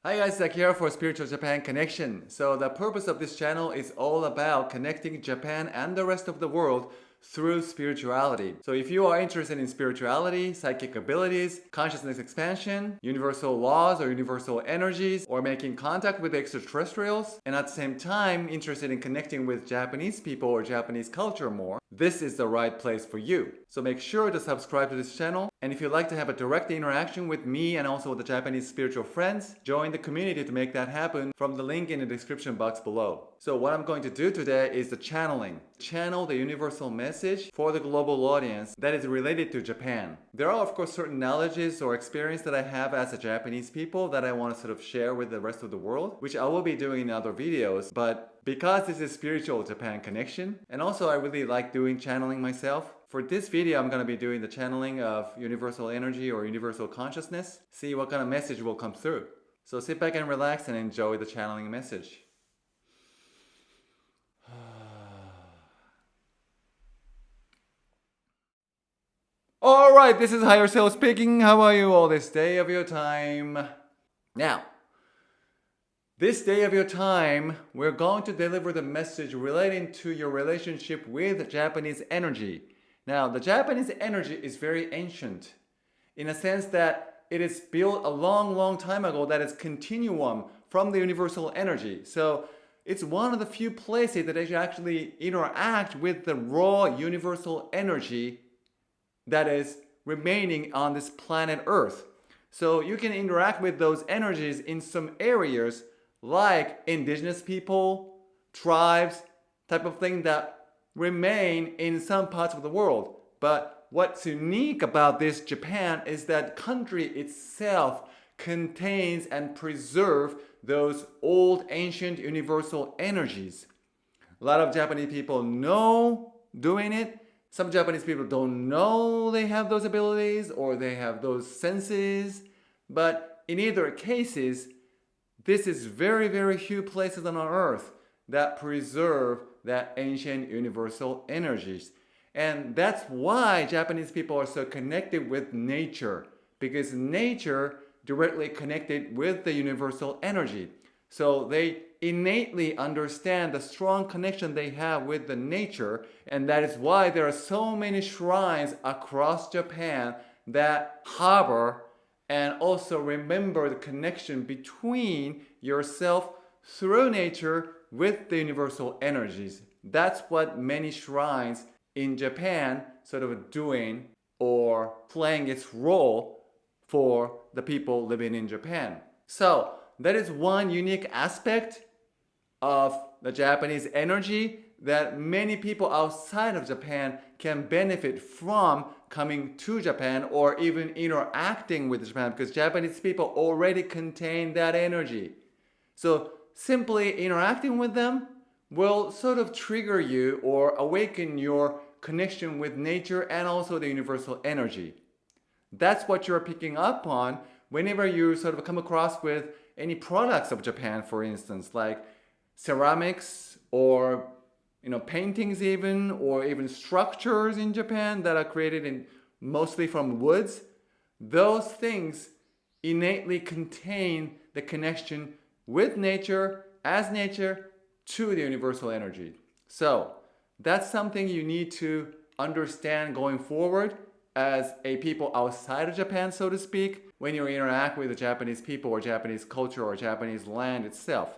Hi guys, it's Akira for Spiritual Japan Connection. So the purpose of this channel is all about connecting Japan and the rest of the world through spirituality. So if you are interested in spirituality, psychic abilities, consciousness expansion, universal laws or universal energies, or making contact with extraterrestrials, and at the same time interested in connecting with Japanese people or Japanese culture more, this is the right place for you. So make sure to subscribe to this channel, and if you'd like to have a direct interaction with me and also with the Japanese spiritual friends, join the community to make that happen from the link in the description box below. So what I'm going to do today is the channeling. Channel the universal message for the global audience that is related to Japan. There are of course certain knowledges or experience that I have as a Japanese people that I want to sort of share with the rest of the world, which I will be doing in other videos, but because this is spiritual Japan connection, and also I really like doing channeling myself, for this video I'm going to be doing the channeling of universal energy or universal consciousness, see what kind of message will come through. So sit back and relax and enjoy the channeling message. Alright, this is Higher Self speaking. How are you all this day of your time? Now, this day of your time, we're going to deliver the message relating to your relationship with Japanese energy. Now, the Japanese energy is very ancient in a sense that it is built a long time ago that is continuum from the universal energy. So it's one of the few places that actually interact with the raw universal energy that is remaining on this planet Earth. So you can interact with those energies in some areas like indigenous people, tribes, type of thing that remain in some parts of the world. But what's unique about this Japan is that country itself contains and preserves those old ancient universal energies. A lot of Japanese people know doing it. Some Japanese people don't know they have those abilities or they have those senses. But in either cases, this is very few places on earth that preserve that ancient universal energies. And that's why Japanese people are so connected with nature, because nature directly connected with the universal energy. So they innately understand the strong connection they have with the nature, and that is why there are so many shrines across Japan that harbor and also remember the connection between yourself through nature with the universal energies. That's what many shrines in Japan sort of doing or playing its role for the people living in Japan. So that is one unique aspect of the Japanese energy that many people outside of Japan can benefit from coming to Japan or even interacting with Japan, because Japanese people already contain that energy. So simply interacting with them will sort of trigger you or awaken your connection with nature and also the universal energy. That's what you're picking up on whenever you sort of come across with any products of Japan, for instance, like ceramics or paintings even, or even structures in Japan that are created in mostly from woods. Those things innately contain the connection with nature, as nature, to the universal energy. So that's something you need to understand going forward as a people outside of Japan, so to speak, when you interact with the Japanese people or Japanese culture or Japanese land itself.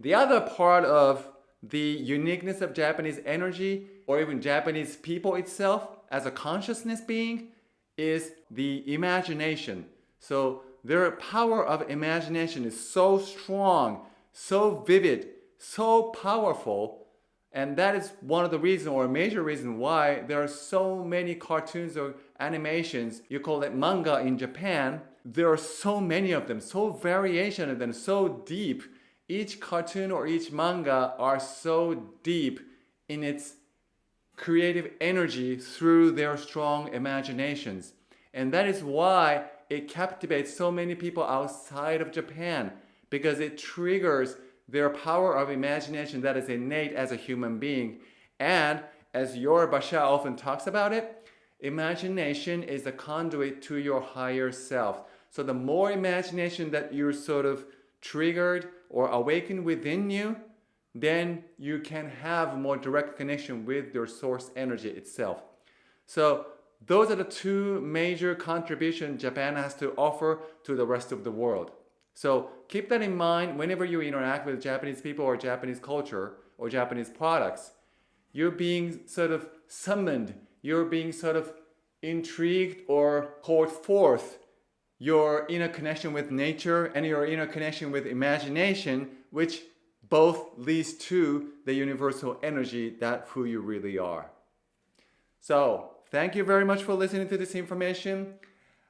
The other part of the uniqueness of Japanese energy or even Japanese people itself as a consciousness being is the imagination. So their power of imagination is so strong, so vivid, so powerful, and that is one of the reasons or a major reason why there are so many cartoons or animations, you call it manga in Japan. There are so many of them, so variation of them, so deep. Each cartoon or each manga are so deep in its creative energy through their strong imaginations. And that is why it captivates so many people outside of Japan, because it triggers their power of imagination that is innate as a human being. And as your Basha often talks about it, imagination is the conduit to your higher self. So the more imagination that you're sort of triggered or awakened within you, then you can have more direct connection with your source energy itself. So those are the two major contributions Japan has to offer to the rest of the world. So keep that in mind whenever you interact with Japanese people or Japanese culture or Japanese products. You're being sort of summoned, you're being sort of intrigued or called forth your inner connection with nature and your inner connection with imagination, which both leads to the universal energy that who you really are. So thank you very much for listening to this information.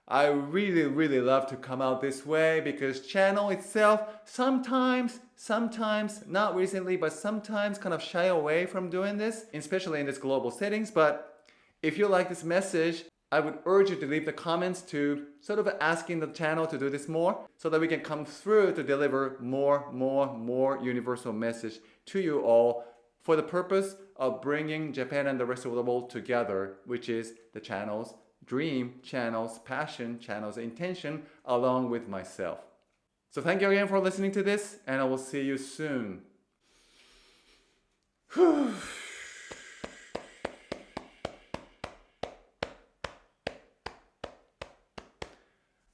I really love to come out this way because channel itself sometimes, not recently, but sometimes kind of shy away from doing this, especially in this global settings. But if you like this message, I would urge you to leave the comments to sort of asking the channel to do this more so that we can come through to deliver more universal message to you all for the purpose of bringing Japan and the rest of the world together, which is the channel's dream, channel's passion, channel's intention, along with myself. So thank you again for listening to this, and I will see you soon.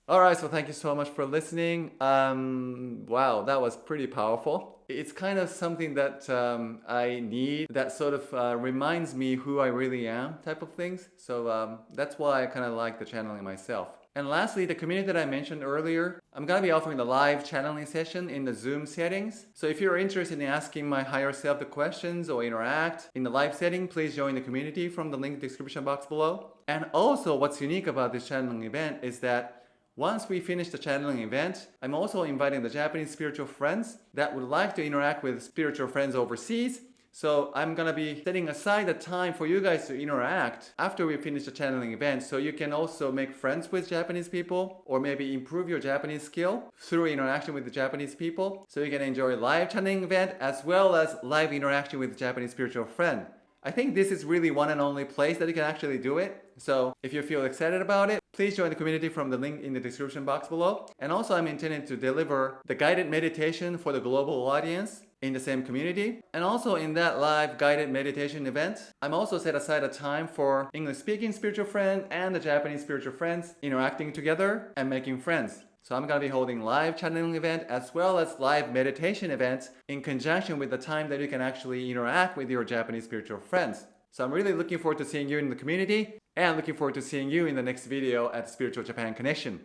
Alright, so thank you so much for listening. Wow, that was pretty powerful. It's kind of something that I need, that sort of reminds me who I really am type of things. So that's why I kind of like the channeling myself. And lastly, the community that I mentioned earlier, I'm going to be offering the live channeling session in the Zoom settings. So if you're interested in asking my higher self the questions or interact in the live setting, please join the community from the link description box below. And also what's unique about this channeling event is that once we finish the channeling event, I'm also inviting the Japanese spiritual friends that would like to interact with spiritual friends overseas. So I'm going to be setting aside the time for you guys to interact after we finish the channeling event, so you can also make friends with Japanese people or maybe improve your Japanese skill through interaction with the Japanese people. So you can enjoy live channeling event as well as live interaction with the Japanese spiritual friend. I think this is really one and only place that you can actually do it. So if you feel excited about it, please join the community from the link in the description box below. And also I'm intending to deliver the guided meditation for the global audience in the same community. And also in that live guided meditation event, I'm also set aside a time for English speaking spiritual friend and the Japanese spiritual friends interacting together and making friends. So I'm going to be holding live channeling event as well as live meditation events in conjunction with the time that you can actually interact with your Japanese spiritual friends. So I'm really looking forward to seeing you in the community and looking forward to seeing you in the next video at Spiritual Japan Connection.